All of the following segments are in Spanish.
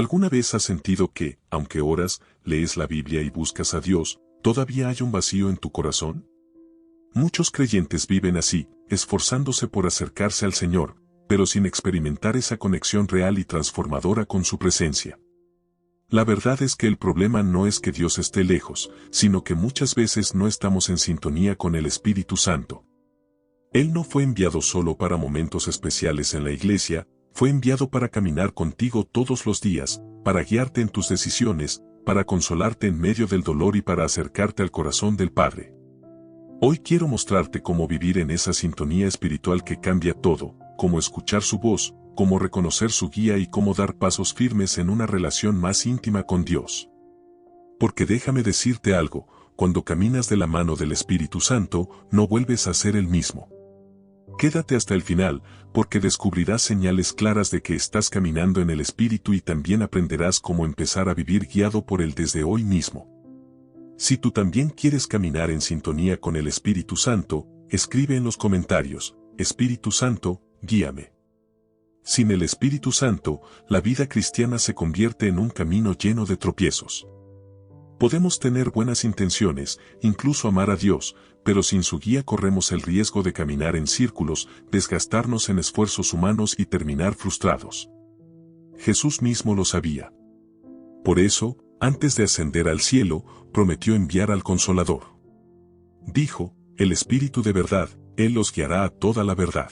¿Alguna vez has sentido que, aunque oras, lees la Biblia y buscas a Dios, todavía hay un vacío en tu corazón? Muchos creyentes viven así, esforzándose por acercarse al Señor, pero sin experimentar esa conexión real y transformadora con su presencia. La verdad es que el problema no es que Dios esté lejos, sino que muchas veces no estamos en sintonía con el Espíritu Santo. Él no fue enviado solo para momentos especiales en la iglesia, fue enviado para caminar contigo todos los días, para guiarte en tus decisiones, para consolarte en medio del dolor y para acercarte al corazón del Padre. Hoy quiero mostrarte cómo vivir en esa sintonía espiritual que cambia todo, cómo escuchar su voz, cómo reconocer su guía y cómo dar pasos firmes en una relación más íntima con Dios. Porque déjame decirte algo, cuando caminas de la mano del Espíritu Santo, no vuelves a ser el mismo. Quédate hasta el final, porque descubrirás señales claras de que estás caminando en el Espíritu y también aprenderás cómo empezar a vivir guiado por Él desde hoy mismo. Si tú también quieres caminar en sintonía con el Espíritu Santo, escribe en los comentarios, Espíritu Santo, guíame. Sin el Espíritu Santo, la vida cristiana se convierte en un camino lleno de tropiezos. Podemos tener buenas intenciones, incluso amar a Dios, pero sin su guía corremos el riesgo de caminar en círculos, desgastarnos en esfuerzos humanos y terminar frustrados. Jesús mismo lo sabía. Por eso, antes de ascender al cielo, prometió enviar al Consolador. Dijo, el Espíritu de verdad, Él los guiará a toda la verdad.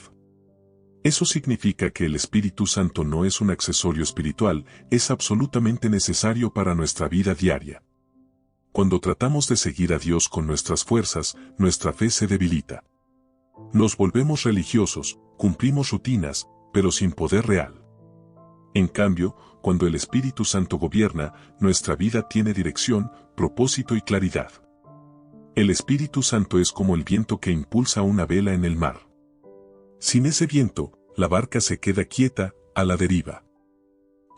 Eso significa que el Espíritu Santo no es un accesorio espiritual, es absolutamente necesario para nuestra vida diaria. Cuando tratamos de seguir a Dios con nuestras fuerzas, nuestra fe se debilita. Nos volvemos religiosos, cumplimos rutinas, pero sin poder real. En cambio, cuando el Espíritu Santo gobierna, nuestra vida tiene dirección, propósito y claridad. El Espíritu Santo es como el viento que impulsa una vela en el mar. Sin ese viento, la barca se queda quieta, a la deriva.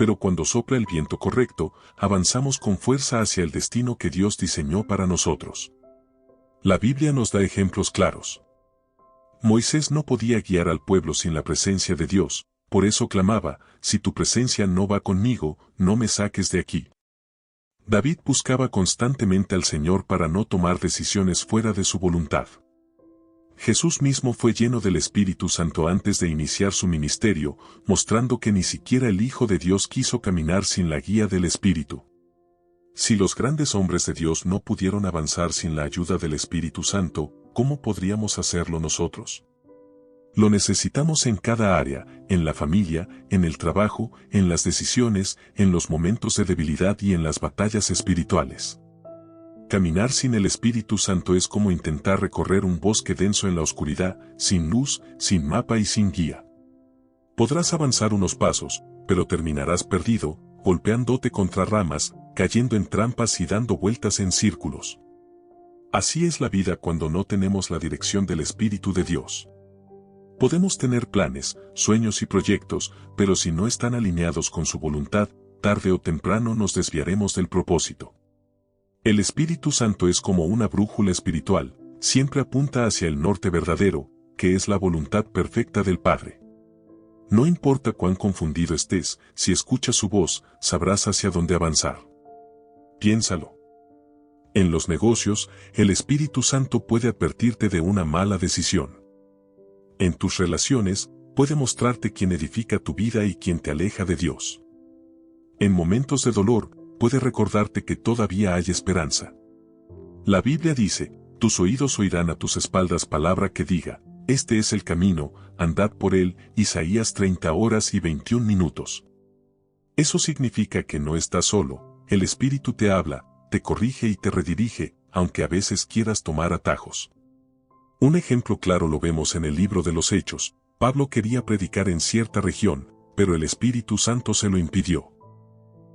Pero cuando sopla el viento correcto, avanzamos con fuerza hacia el destino que Dios diseñó para nosotros. La Biblia nos da ejemplos claros. Moisés no podía guiar al pueblo sin la presencia de Dios, por eso clamaba, si tu presencia no va conmigo, no me saques de aquí. David buscaba constantemente al Señor para no tomar decisiones fuera de su voluntad. Jesús mismo fue lleno del Espíritu Santo antes de iniciar su ministerio, mostrando que ni siquiera el Hijo de Dios quiso caminar sin la guía del Espíritu. Si los grandes hombres de Dios no pudieron avanzar sin la ayuda del Espíritu Santo, ¿cómo podríamos hacerlo nosotros? Lo necesitamos en cada área, en la familia, en el trabajo, en las decisiones, en los momentos de debilidad y en las batallas espirituales. Caminar sin el Espíritu Santo es como intentar recorrer un bosque denso en la oscuridad, sin luz, sin mapa y sin guía. Podrás avanzar unos pasos, pero terminarás perdido, golpeándote contra ramas, cayendo en trampas y dando vueltas en círculos. Así es la vida cuando no tenemos la dirección del Espíritu de Dios. Podemos tener planes, sueños y proyectos, pero si no están alineados con su voluntad, tarde o temprano nos desviaremos del propósito. El Espíritu Santo es como una brújula espiritual, siempre apunta hacia el norte verdadero, que es la voluntad perfecta del Padre. No importa cuán confundido estés, si escuchas su voz, sabrás hacia dónde avanzar. Piénsalo. En los negocios, el Espíritu Santo puede advertirte de una mala decisión. En tus relaciones, puede mostrarte quién edifica tu vida y quién te aleja de Dios. En momentos de dolor, puede recordarte que todavía hay esperanza. La Biblia dice, tus oídos oirán a tus espaldas palabra que diga, este es el camino, andad por él, Isaías 30:21. Eso significa que no estás solo, el Espíritu te habla, te corrige y te redirige, aunque a veces quieras tomar atajos. Un ejemplo claro lo vemos en el libro de los Hechos. Pablo quería predicar en cierta región, pero el Espíritu Santo se lo impidió.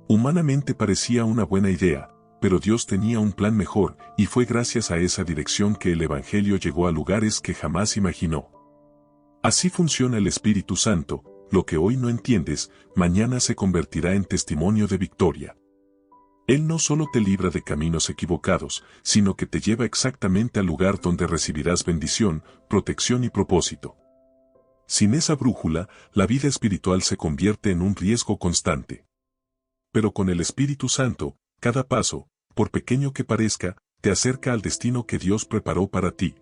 Humanamente parecía una buena idea, pero Dios tenía un plan mejor, y fue gracias a esa dirección que el Evangelio llegó a lugares que jamás imaginó. Así funciona el Espíritu Santo, lo que hoy no entiendes, mañana se convertirá en testimonio de victoria. Él no solo te libra de caminos equivocados, sino que te lleva exactamente al lugar donde recibirás bendición, protección y propósito. Sin esa brújula, la vida espiritual se convierte en un riesgo constante. Pero con el Espíritu Santo, cada paso, por pequeño que parezca, te acerca al destino que Dios preparó para ti.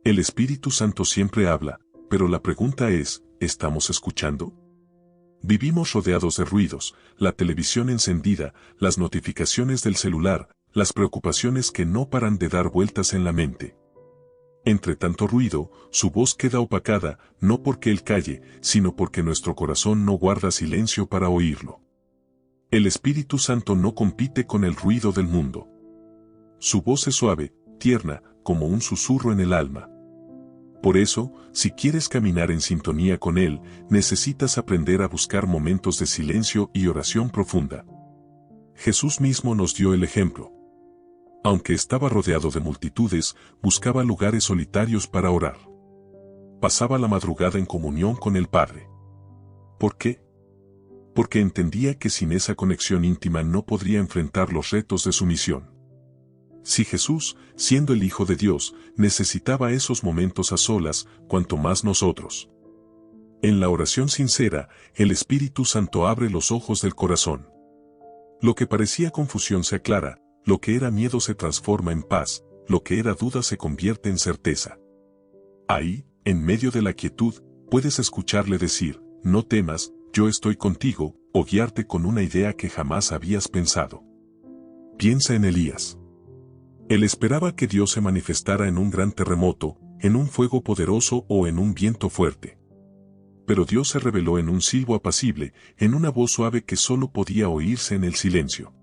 El Espíritu Santo siempre habla, pero la pregunta es, ¿estamos escuchando? Vivimos rodeados de ruidos, la televisión encendida, las notificaciones del celular, las preocupaciones que no paran de dar vueltas en la mente. Entre tanto ruido, su voz queda opacada, no porque él calle, sino porque nuestro corazón no guarda silencio para oírlo. El Espíritu Santo no compite con el ruido del mundo. Su voz es suave, tierna, como un susurro en el alma. Por eso, si quieres caminar en sintonía con Él, necesitas aprender a buscar momentos de silencio y oración profunda. Jesús mismo nos dio el ejemplo. Aunque estaba rodeado de multitudes, buscaba lugares solitarios para orar. Pasaba la madrugada en comunión con el Padre. ¿Por qué? Porque entendía que sin esa conexión íntima no podría enfrentar los retos de su misión. Si Jesús, siendo el Hijo de Dios, necesitaba esos momentos a solas, cuanto más nosotros. En la oración sincera, el Espíritu Santo abre los ojos del corazón. Lo que parecía confusión se aclara, lo que era miedo se transforma en paz, lo que era duda se convierte en certeza. Ahí, en medio de la quietud, puedes escucharle decir, no temas, yo estoy contigo, o guiarte con una idea que jamás habías pensado. Piensa en Elías. Él esperaba que Dios se manifestara en un gran terremoto, en un fuego poderoso o en un viento fuerte. Pero Dios se reveló en un silbo apacible, en una voz suave que solo podía oírse en el silencio.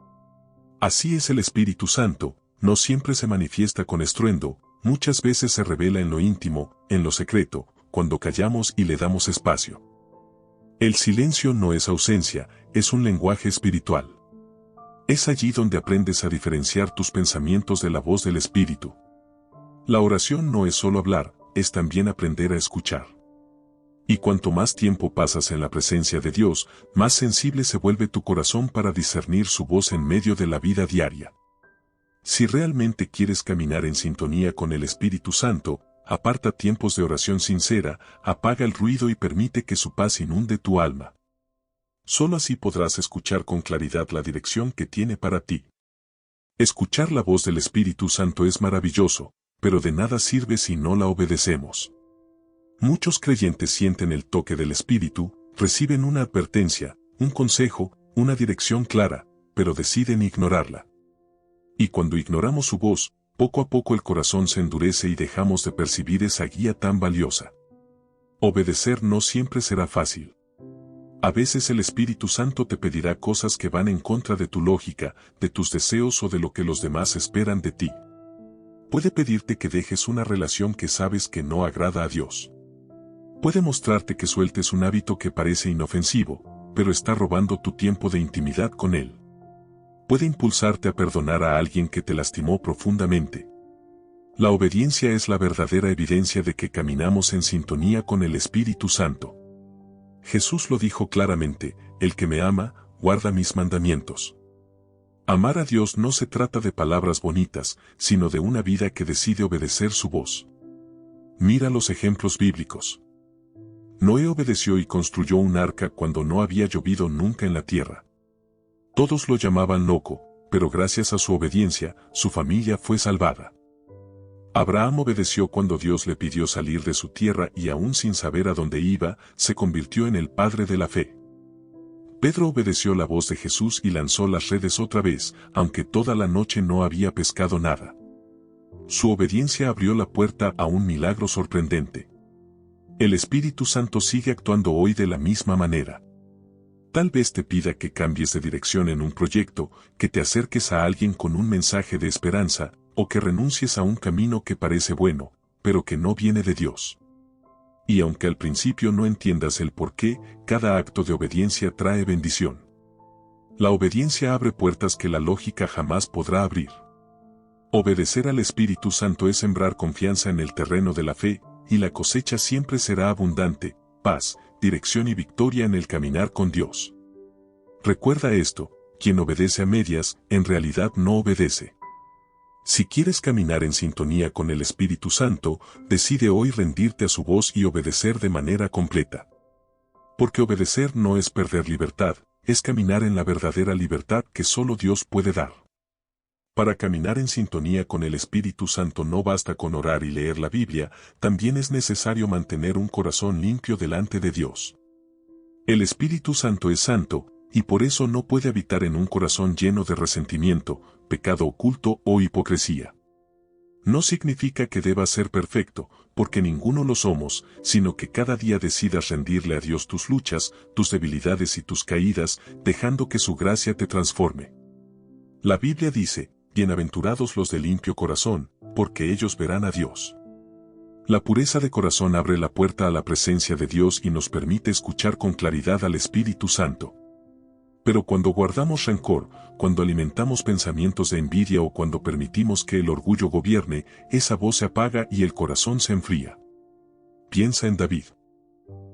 Así es el Espíritu Santo, no siempre se manifiesta con estruendo, muchas veces se revela en lo íntimo, en lo secreto, cuando callamos y le damos espacio. El silencio no es ausencia, es un lenguaje espiritual. Es allí donde aprendes a diferenciar tus pensamientos de la voz del Espíritu. La oración no es solo hablar, es también aprender a escuchar. Y cuanto más tiempo pasas en la presencia de Dios, más sensible se vuelve tu corazón para discernir su voz en medio de la vida diaria. Si realmente quieres caminar en sintonía con el Espíritu Santo, aparta tiempos de oración sincera, apaga el ruido y permite que su paz inunde tu alma. Solo así podrás escuchar con claridad la dirección que tiene para ti. Escuchar la voz del Espíritu Santo es maravilloso, pero de nada sirve si no la obedecemos. Muchos creyentes sienten el toque del Espíritu, reciben una advertencia, un consejo, una dirección clara, pero deciden ignorarla. Y cuando ignoramos su voz, poco a poco el corazón se endurece y dejamos de percibir esa guía tan valiosa. Obedecer no siempre será fácil. A veces el Espíritu Santo te pedirá cosas que van en contra de tu lógica, de tus deseos o de lo que los demás esperan de ti. Puede pedirte que dejes una relación que sabes que no agrada a Dios. Puede mostrarte que sueltes un hábito que parece inofensivo, pero está robando tu tiempo de intimidad con Él. Puede impulsarte a perdonar a alguien que te lastimó profundamente. La obediencia es la verdadera evidencia de que caminamos en sintonía con el Espíritu Santo. Jesús lo dijo claramente, el que me ama, guarda mis mandamientos. Amar a Dios no se trata de palabras bonitas, sino de una vida que decide obedecer su voz. Mira los ejemplos bíblicos. Noé obedeció y construyó un arca cuando no había llovido nunca en la tierra. Todos lo llamaban loco, pero gracias a su obediencia, su familia fue salvada. Abraham obedeció cuando Dios le pidió salir de su tierra y aún sin saber a dónde iba, se convirtió en el padre de la fe. Pedro obedeció la voz de Jesús y lanzó las redes otra vez, aunque toda la noche no había pescado nada. Su obediencia abrió la puerta a un milagro sorprendente. El Espíritu Santo sigue actuando hoy de la misma manera. Tal vez te pida que cambies de dirección en un proyecto, que te acerques a alguien con un mensaje de esperanza, o que renuncies a un camino que parece bueno, pero que no viene de Dios. Y aunque al principio no entiendas el por qué, cada acto de obediencia trae bendición. La obediencia abre puertas que la lógica jamás podrá abrir. Obedecer al Espíritu Santo es sembrar confianza en el terreno de la fe, y la cosecha siempre será abundante, paz, dirección y victoria en el caminar con Dios. Recuerda esto, quien obedece a medias, en realidad no obedece. Si quieres caminar en sintonía con el Espíritu Santo, decide hoy rendirte a su voz y obedecer de manera completa. Porque obedecer no es perder libertad, es caminar en la verdadera libertad que solo Dios puede dar. Para caminar en sintonía con el Espíritu Santo no basta con orar y leer la Biblia, también es necesario mantener un corazón limpio delante de Dios. El Espíritu Santo es santo, y por eso no puede habitar en un corazón lleno de resentimiento, pecado oculto o hipocresía. No significa que debas ser perfecto, porque ninguno lo somos, sino que cada día decidas rendirle a Dios tus luchas, tus debilidades y tus caídas, dejando que su gracia te transforme. La Biblia dice, bienaventurados los de limpio corazón, porque ellos verán a Dios. La pureza de corazón abre la puerta a la presencia de Dios y nos permite escuchar con claridad al Espíritu Santo. Pero cuando guardamos rencor, cuando alimentamos pensamientos de envidia o cuando permitimos que el orgullo gobierne, esa voz se apaga y el corazón se enfría. Piensa en David.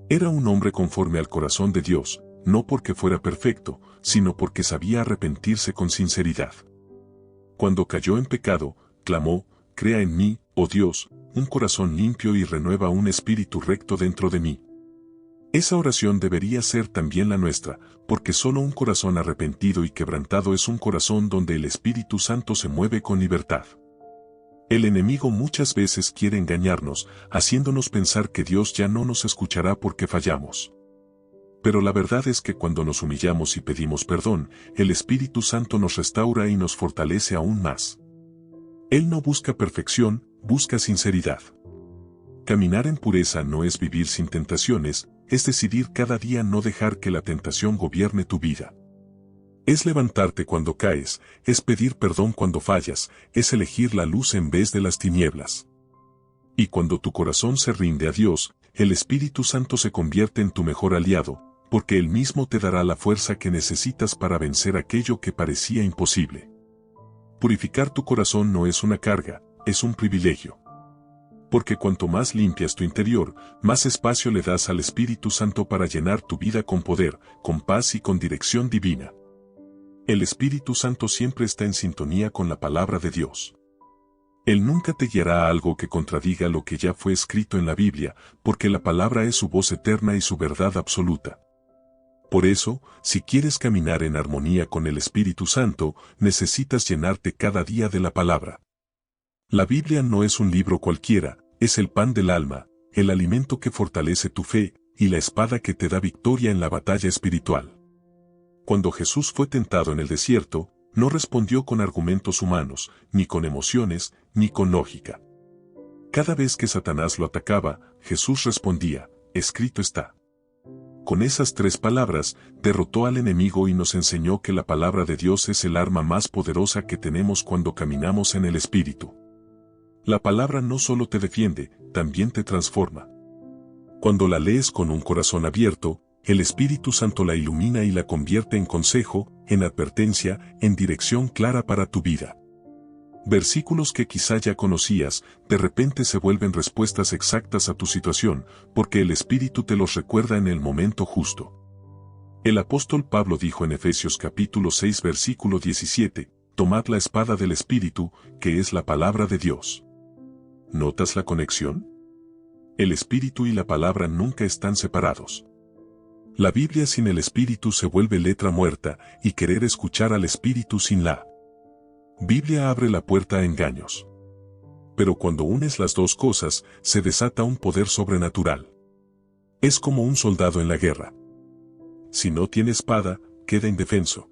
Era un hombre conforme al corazón de Dios, no porque fuera perfecto, sino porque sabía arrepentirse con sinceridad. Cuando cayó en pecado, clamó, «Crea en mí, oh Dios, un corazón limpio y renueva un espíritu recto dentro de mí». Esa oración debería ser también la nuestra, porque solo un corazón arrepentido y quebrantado es un corazón donde el Espíritu Santo se mueve con libertad. El enemigo muchas veces quiere engañarnos, haciéndonos pensar que Dios ya no nos escuchará porque fallamos. Pero la verdad es que cuando nos humillamos y pedimos perdón, el Espíritu Santo nos restaura y nos fortalece aún más. Él no busca perfección, busca sinceridad. Caminar en pureza no es vivir sin tentaciones, es decidir cada día no dejar que la tentación gobierne tu vida. Es levantarte cuando caes, es pedir perdón cuando fallas, es elegir la luz en vez de las tinieblas. Y cuando tu corazón se rinde a Dios, el Espíritu Santo se convierte en tu mejor aliado, porque Él mismo te dará la fuerza que necesitas para vencer aquello que parecía imposible. Purificar tu corazón no es una carga, es un privilegio. Porque cuanto más limpias tu interior, más espacio le das al Espíritu Santo para llenar tu vida con poder, con paz y con dirección divina. El Espíritu Santo siempre está en sintonía con la palabra de Dios. Él nunca te guiará a algo que contradiga lo que ya fue escrito en la Biblia, porque la palabra es su voz eterna y su verdad absoluta. Por eso, si quieres caminar en armonía con el Espíritu Santo, necesitas llenarte cada día de la palabra. La Biblia no es un libro cualquiera, es el pan del alma, el alimento que fortalece tu fe, y la espada que te da victoria en la batalla espiritual. Cuando Jesús fue tentado en el desierto, no respondió con argumentos humanos, ni con emociones, ni con lógica. Cada vez que Satanás lo atacaba, Jesús respondía, escrito está. Con esas 3 palabras, derrotó al enemigo y nos enseñó que la palabra de Dios es el arma más poderosa que tenemos cuando caminamos en el Espíritu. La palabra no solo te defiende, también te transforma. Cuando la lees con un corazón abierto, el Espíritu Santo la ilumina y la convierte en consejo, en advertencia, en dirección clara para tu vida. Versículos que quizá ya conocías, de repente se vuelven respuestas exactas a tu situación, porque el Espíritu te los recuerda en el momento justo. El apóstol Pablo dijo en Efesios capítulo 6 versículo 17, tomad la espada del Espíritu, que es la palabra de Dios. ¿Notas la conexión? El Espíritu y la palabra nunca están separados. La Biblia sin el Espíritu se vuelve letra muerta, y querer escuchar al Espíritu sin la Biblia abre la puerta a engaños. Pero cuando unes las dos cosas, se desata un poder sobrenatural. Es como un soldado en la guerra. Si no tiene espada, queda indefenso.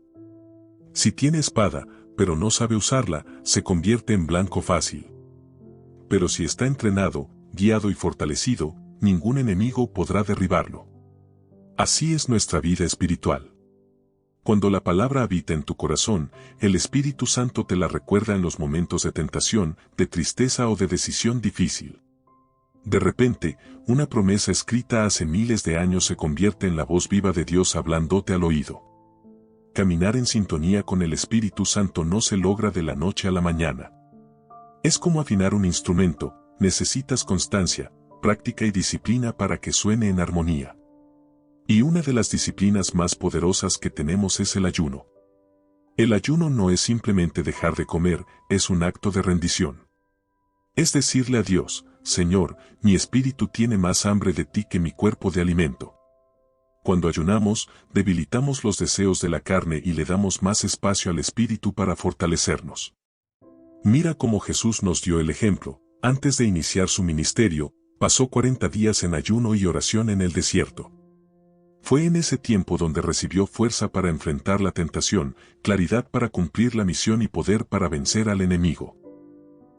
Si tiene espada, pero no sabe usarla, se convierte en blanco fácil. Pero si está entrenado, guiado y fortalecido, ningún enemigo podrá derribarlo. Así es nuestra vida espiritual. Cuando la palabra habita en tu corazón, el Espíritu Santo te la recuerda en los momentos de tentación, de tristeza o de decisión difícil. De repente, una promesa escrita hace miles de años se convierte en la voz viva de Dios hablándote al oído. Caminar en sintonía con el Espíritu Santo no se logra de la noche a la mañana. Es como afinar un instrumento, necesitas constancia, práctica y disciplina para que suene en armonía. Y una de las disciplinas más poderosas que tenemos es el ayuno. El ayuno no es simplemente dejar de comer, es un acto de rendición. Es decirle a Dios, Señor, mi espíritu tiene más hambre de ti que mi cuerpo de alimento. Cuando ayunamos, debilitamos los deseos de la carne y le damos más espacio al Espíritu para fortalecernos. Mira cómo Jesús nos dio el ejemplo. Antes de iniciar su ministerio, pasó 40 días en ayuno y oración en el desierto. Fue en ese tiempo donde recibió fuerza para enfrentar la tentación, claridad para cumplir la misión y poder para vencer al enemigo.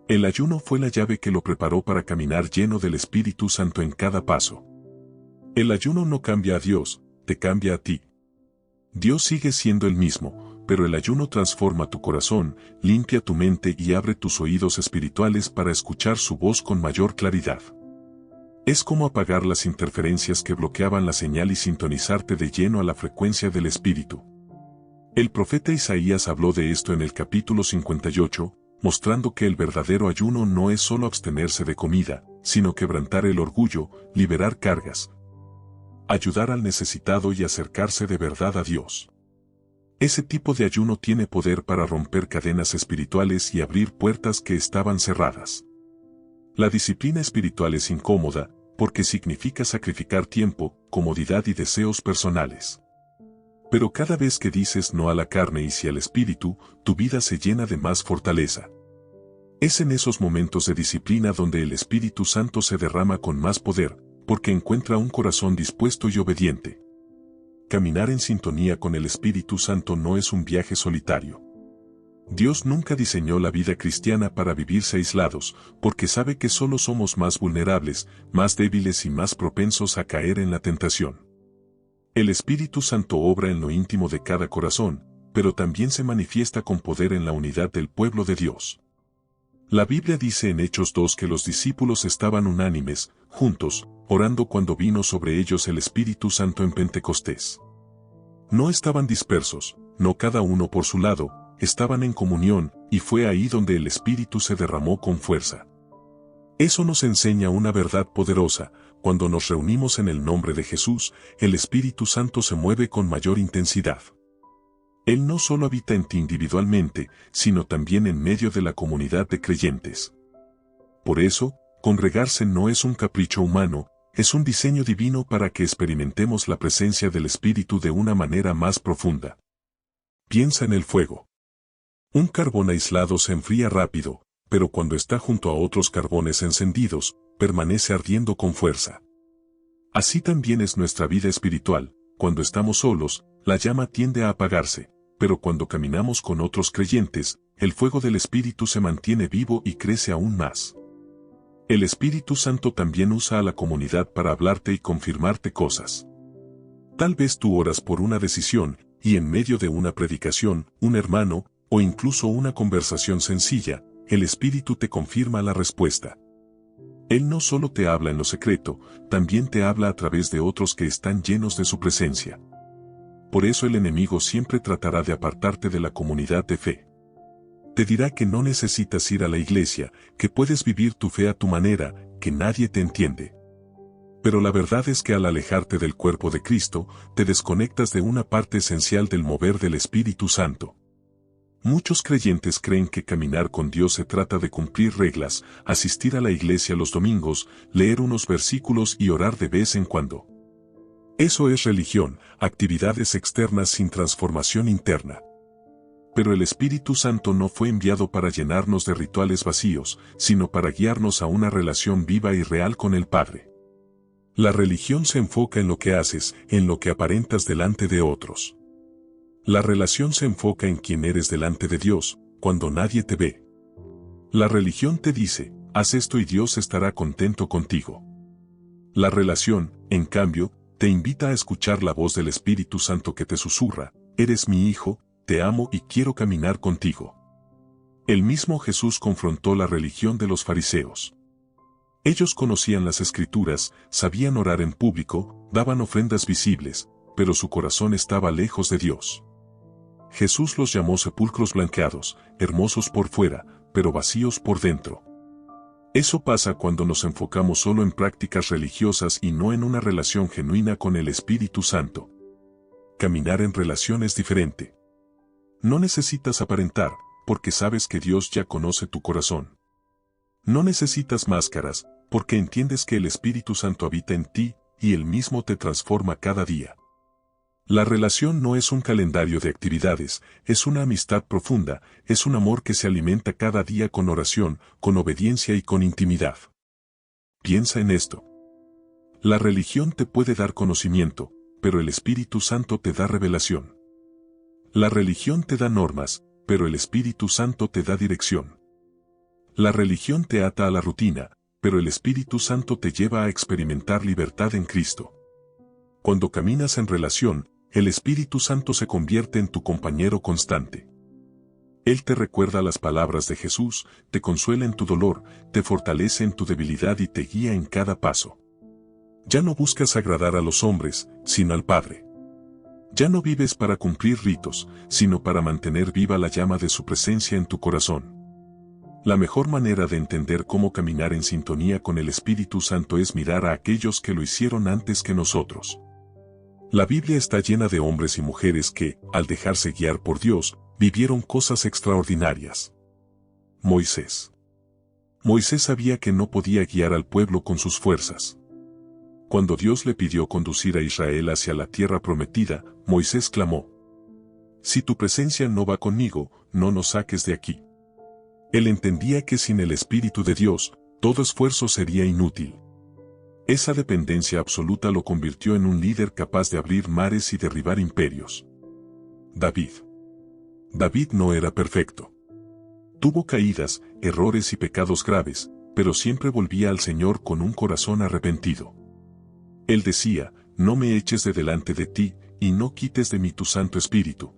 El ayuno fue la llave que lo preparó para caminar lleno del Espíritu Santo en cada paso. El ayuno no cambia a Dios, te cambia a ti. Dios sigue siendo el mismo, pero el ayuno transforma tu corazón, limpia tu mente y abre tus oídos espirituales para escuchar su voz con mayor claridad. Es como apagar las interferencias que bloqueaban la señal y sintonizarte de lleno a la frecuencia del Espíritu. El profeta Isaías habló de esto en el capítulo 58, mostrando que el verdadero ayuno no es solo abstenerse de comida, sino quebrantar el orgullo, liberar cargas, ayudar al necesitado y acercarse de verdad a Dios. Ese tipo de ayuno tiene poder para romper cadenas espirituales y abrir puertas que estaban cerradas. La disciplina espiritual es incómoda, porque significa sacrificar tiempo, comodidad y deseos personales. Pero cada vez que dices no a la carne y sí al Espíritu, tu vida se llena de más fortaleza. Es en esos momentos de disciplina donde el Espíritu Santo se derrama con más poder, porque encuentra un corazón dispuesto y obediente. Caminar en sintonía con el Espíritu Santo no es un viaje solitario. Dios nunca diseñó la vida cristiana para vivirse aislados, porque sabe que solo somos más vulnerables, más débiles y más propensos a caer en la tentación. El Espíritu Santo obra en lo íntimo de cada corazón, pero también se manifiesta con poder en la unidad del pueblo de Dios. La Biblia dice en Hechos 2 que los discípulos estaban unánimes, juntos, orando cuando vino sobre ellos el Espíritu Santo en Pentecostés. No estaban dispersos, no cada uno por su lado, estaban en comunión, y fue ahí donde el Espíritu se derramó con fuerza. Eso nos enseña una verdad poderosa: cuando nos reunimos en el nombre de Jesús, el Espíritu Santo se mueve con mayor intensidad. Él no solo habita en ti individualmente, sino también en medio de la comunidad de creyentes. Por eso, congregarse no es un capricho humano, es un diseño divino para que experimentemos la presencia del Espíritu de una manera más profunda. Piensa en el fuego. Un carbón aislado se enfría rápido, pero cuando está junto a otros carbones encendidos, permanece ardiendo con fuerza. Así también es nuestra vida espiritual. Cuando estamos solos, la llama tiende a apagarse, pero cuando caminamos con otros creyentes, el fuego del Espíritu se mantiene vivo y crece aún más. El Espíritu Santo también usa a la comunidad para hablarte y confirmarte cosas. Tal vez tú oras por una decisión, y en medio de una predicación, un hermano, o incluso una conversación sencilla, el Espíritu te confirma la respuesta. Él no solo te habla en lo secreto, también te habla a través de otros que están llenos de su presencia. Por eso el enemigo siempre tratará de apartarte de la comunidad de fe. Te dirá que no necesitas ir a la iglesia, que puedes vivir tu fe a tu manera, que nadie te entiende. Pero la verdad es que al alejarte del cuerpo de Cristo, te desconectas de una parte esencial del mover del Espíritu Santo. Muchos creyentes creen que caminar con Dios se trata de cumplir reglas, asistir a la iglesia los domingos, leer unos versículos y orar de vez en cuando. Eso es religión, actividades externas sin transformación interna. Pero el Espíritu Santo no fue enviado para llenarnos de rituales vacíos, sino para guiarnos a una relación viva y real con el Padre. La religión se enfoca en lo que haces, en lo que aparentas delante de otros. La relación se enfoca en quién eres delante de Dios, cuando nadie te ve. La religión te dice, haz esto y Dios estará contento contigo. La relación, en cambio, te invita a escuchar la voz del Espíritu Santo que te susurra, eres mi hijo, te amo y quiero caminar contigo. El mismo Jesús confrontó la religión de los fariseos. Ellos conocían las Escrituras, sabían orar en público, daban ofrendas visibles, pero su corazón estaba lejos de Dios. Jesús los llamó sepulcros blanqueados, hermosos por fuera, pero vacíos por dentro. Eso pasa cuando nos enfocamos solo en prácticas religiosas y no en una relación genuina con el Espíritu Santo. Caminar en relación es diferente. No necesitas aparentar, porque sabes que Dios ya conoce tu corazón. No necesitas máscaras, porque entiendes que el Espíritu Santo habita en ti, y Él mismo te transforma cada día. La relación no es un calendario de actividades, es una amistad profunda, es un amor que se alimenta cada día con oración, con obediencia y con intimidad. Piensa en esto. La religión te puede dar conocimiento, pero el Espíritu Santo te da revelación. La religión te da normas, pero el Espíritu Santo te da dirección. La religión te ata a la rutina, pero el Espíritu Santo te lleva a experimentar libertad en Cristo. Cuando caminas en relación, el Espíritu Santo se convierte en tu compañero constante. Él te recuerda las palabras de Jesús, te consuela en tu dolor, te fortalece en tu debilidad y te guía en cada paso. Ya no buscas agradar a los hombres, sino al Padre. Ya no vives para cumplir ritos, sino para mantener viva la llama de su presencia en tu corazón. La mejor manera de entender cómo caminar en sintonía con el Espíritu Santo es mirar a aquellos que lo hicieron antes que nosotros. La Biblia está llena de hombres y mujeres que, al dejarse guiar por Dios, vivieron cosas extraordinarias. Moisés. Moisés sabía que no podía guiar al pueblo con sus fuerzas. Cuando Dios le pidió conducir a Israel hacia la tierra prometida, Moisés clamó: «Si tu presencia no va conmigo, no nos saques de aquí». Él entendía que sin el Espíritu de Dios, todo esfuerzo sería inútil. Esa dependencia absoluta lo convirtió en un líder capaz de abrir mares y derribar imperios. David. David no era perfecto. Tuvo caídas, errores y pecados graves, pero siempre volvía al Señor con un corazón arrepentido. Él decía: «No me eches de delante de ti, y no quites de mí tu Santo Espíritu».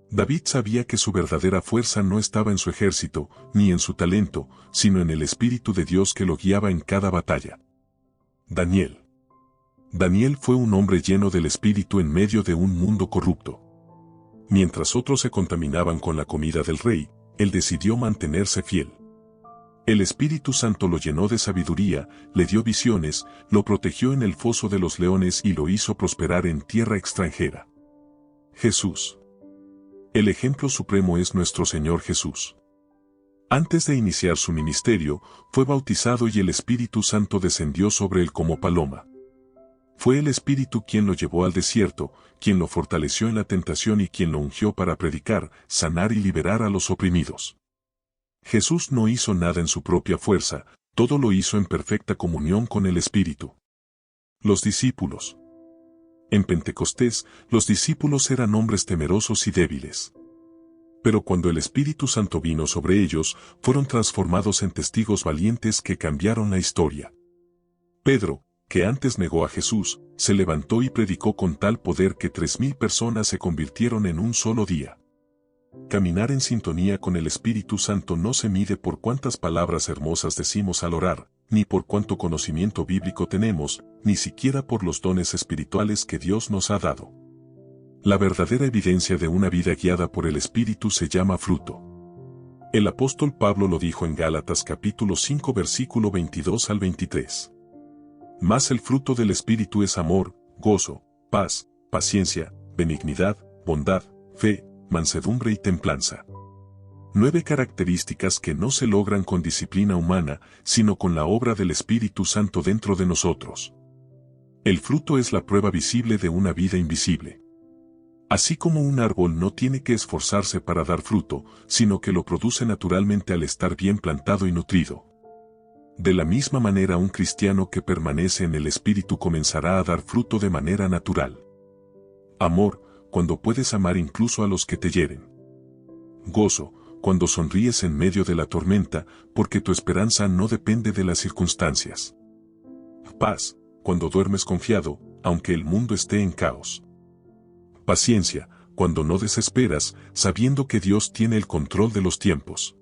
David sabía que su verdadera fuerza no estaba en su ejército, ni en su talento, sino en el Espíritu de Dios que lo guiaba en cada batalla. Daniel. Daniel fue un hombre lleno del Espíritu en medio de un mundo corrupto. Mientras otros se contaminaban con la comida del rey, él decidió mantenerse fiel. El Espíritu Santo lo llenó de sabiduría, le dio visiones, lo protegió en el foso de los leones y lo hizo prosperar en tierra extranjera. Jesús. El ejemplo supremo es nuestro Señor Jesús. Antes de iniciar su ministerio, fue bautizado y el Espíritu Santo descendió sobre él como paloma. Fue el Espíritu quien lo llevó al desierto, quien lo fortaleció en la tentación y quien lo ungió para predicar, sanar y liberar a los oprimidos. Jesús no hizo nada en su propia fuerza, todo lo hizo en perfecta comunión con el Espíritu. Los discípulos. En Pentecostés, los discípulos eran hombres temerosos y débiles. Pero cuando el Espíritu Santo vino sobre ellos, fueron transformados en testigos valientes que cambiaron la historia. Pedro, que antes negó a Jesús, se levantó y predicó con tal poder que 3,000 personas se convirtieron en un solo día. Caminar en sintonía con el Espíritu Santo no se mide por cuántas palabras hermosas decimos al orar, ni por cuánto conocimiento bíblico tenemos, ni siquiera por los dones espirituales que Dios nos ha dado. La verdadera evidencia de una vida guiada por el Espíritu se llama fruto. El apóstol Pablo lo dijo en Gálatas capítulo 5 versículo 22 al 23. Mas el fruto del Espíritu es amor, gozo, paz, paciencia, benignidad, bondad, fe, mansedumbre y templanza. 9 características que no se logran con disciplina humana, sino con la obra del Espíritu Santo dentro de nosotros. El fruto es la prueba visible de una vida invisible. Así como un árbol no tiene que esforzarse para dar fruto, sino que lo produce naturalmente al estar bien plantado y nutrido. De la misma manera un cristiano que permanece en el Espíritu comenzará a dar fruto de manera natural. Amor, cuando puedes amar incluso a los que te hieren. Gozo, cuando sonríes en medio de la tormenta, porque tu esperanza no depende de las circunstancias. Paz, cuando duermes confiado, aunque el mundo esté en caos. Paciencia, cuando no desesperas, sabiendo que Dios tiene el control de los tiempos.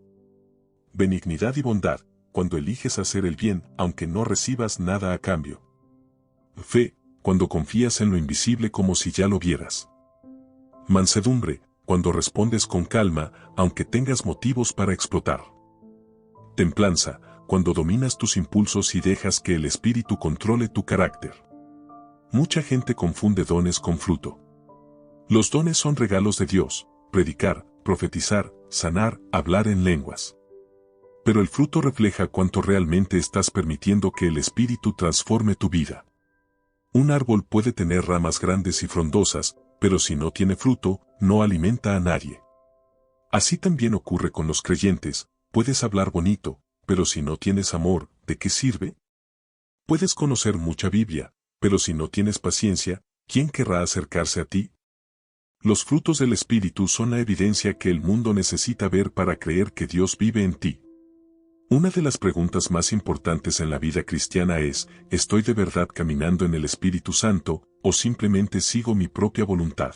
Benignidad y bondad, cuando eliges hacer el bien, aunque no recibas nada a cambio. Fe, cuando confías en lo invisible como si ya lo vieras. Mansedumbre, cuando respondes con calma, aunque tengas motivos para explotar. Templanza, cuando dominas tus impulsos y dejas que el Espíritu controle tu carácter. Mucha gente confunde dones con fruto. Los dones son regalos de Dios: predicar, profetizar, sanar, hablar en lenguas. Pero el fruto refleja cuánto realmente estás permitiendo que el Espíritu transforme tu vida. Un árbol puede tener ramas grandes y frondosas, pero si no tiene fruto, no alimenta a nadie. Así también ocurre con los creyentes, puedes hablar bonito, pero si no tienes amor, ¿de qué sirve? Puedes conocer mucha Biblia, pero si no tienes paciencia, ¿quién querrá acercarse a ti? Los frutos del Espíritu son la evidencia que el mundo necesita ver para creer que Dios vive en ti. Una de las preguntas más importantes en la vida cristiana es, ¿estoy de verdad caminando en el Espíritu Santo, o simplemente sigo mi propia voluntad?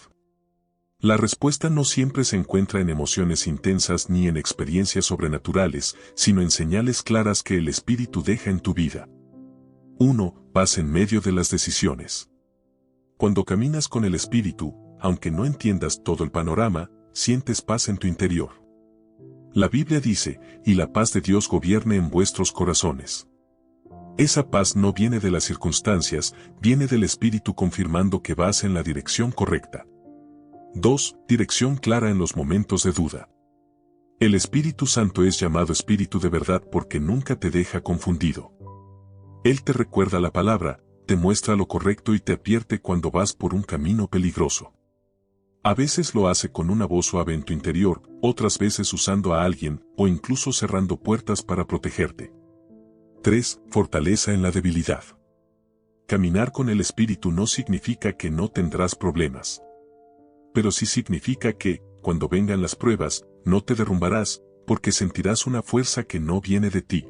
La respuesta no siempre se encuentra en emociones intensas ni en experiencias sobrenaturales, sino en señales claras que el Espíritu deja en tu vida. 1. Paz en medio de las decisiones. Cuando caminas con el Espíritu, aunque no entiendas todo el panorama, sientes paz en tu interior. La Biblia dice, y la paz de Dios gobierne en vuestros corazones. Esa paz no viene de las circunstancias, viene del Espíritu confirmando que vas en la dirección correcta. 2. Dirección clara en los momentos de duda. El Espíritu Santo es llamado Espíritu de verdad porque nunca te deja confundido. Él te recuerda la palabra, te muestra lo correcto y te advierte cuando vas por un camino peligroso. A veces lo hace con una voz suave en tu interior, otras veces usando a alguien, o incluso cerrando puertas para protegerte. 3. Fortaleza en la debilidad. Caminar con el Espíritu no significa que no tendrás problemas. Pero sí significa que, cuando vengan las pruebas, no te derrumbarás, porque sentirás una fuerza que no viene de ti.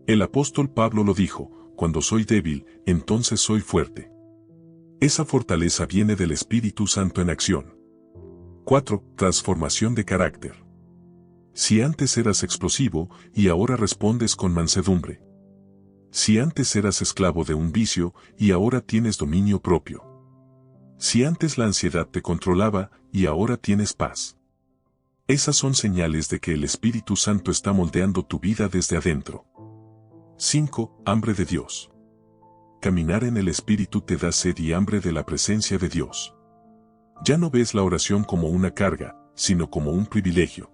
El apóstol Pablo lo dijo, cuando soy débil, entonces soy fuerte. Esa fortaleza viene del Espíritu Santo en acción. 4. Transformación de carácter. Si antes eras explosivo, y ahora respondes con mansedumbre. Si antes eras esclavo de un vicio, y ahora tienes dominio propio. Si antes la ansiedad te controlaba, y ahora tienes paz. Esas son señales de que el Espíritu Santo está moldeando tu vida desde adentro. 5. Hambre de Dios. Caminar en el Espíritu te da sed y hambre de la presencia de Dios. Ya no ves la oración como una carga, sino como un privilegio.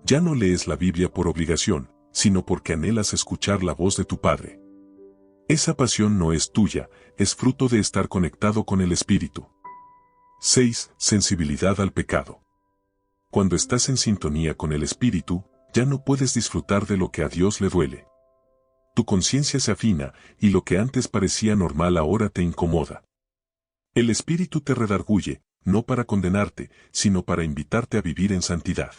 Ya no lees la Biblia por obligación, sino porque anhelas escuchar la voz de tu Padre. Esa pasión no es tuya, es fruto de estar conectado con el Espíritu. 6. Sensibilidad al pecado. Cuando estás en sintonía con el Espíritu, ya no puedes disfrutar de lo que a Dios le duele. Tu conciencia se afina, y lo que antes parecía normal ahora te incomoda. El Espíritu te redarguye, no para condenarte, sino para invitarte a vivir en santidad.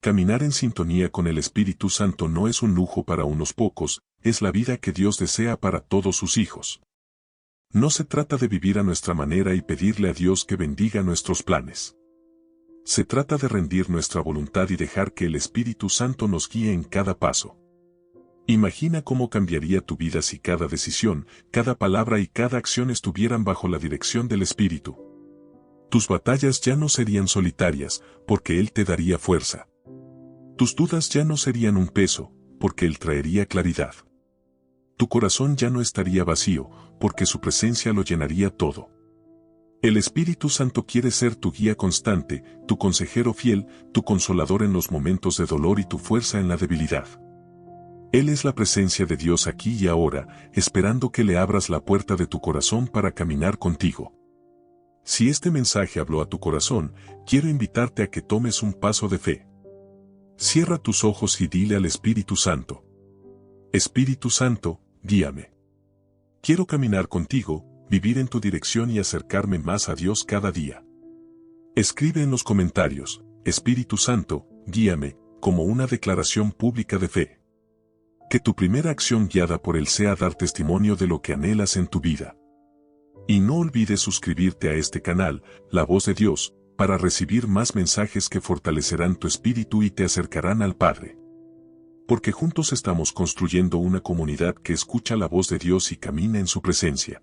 Caminar en sintonía con el Espíritu Santo no es un lujo para unos pocos, es la vida que Dios desea para todos sus hijos. No se trata de vivir a nuestra manera y pedirle a Dios que bendiga nuestros planes. Se trata de rendir nuestra voluntad y dejar que el Espíritu Santo nos guíe en cada paso. Imagina cómo cambiaría tu vida si cada decisión, cada palabra y cada acción estuvieran bajo la dirección del Espíritu. Tus batallas ya no serían solitarias, porque Él te daría fuerza. Tus dudas ya no serían un peso, porque Él traería claridad. Tu corazón ya no estaría vacío, porque su presencia lo llenaría todo. El Espíritu Santo quiere ser tu guía constante, tu consejero fiel, tu consolador en los momentos de dolor y tu fuerza en la debilidad. Él es la presencia de Dios aquí y ahora, esperando que le abras la puerta de tu corazón para caminar contigo. Si este mensaje habló a tu corazón, quiero invitarte a que tomes un paso de fe. Cierra tus ojos y dile al Espíritu Santo: Espíritu Santo, guíame. Quiero caminar contigo, vivir en tu dirección y acercarme más a Dios cada día. Escribe en los comentarios: Espíritu Santo, guíame, como una declaración pública de fe. Que tu primera acción guiada por Él sea dar testimonio de lo que anhelas en tu vida. Y no olvides suscribirte a este canal, La Voz de Dios, para recibir más mensajes que fortalecerán tu espíritu y te acercarán al Padre. Porque juntos estamos construyendo una comunidad que escucha la voz de Dios y camina en su presencia.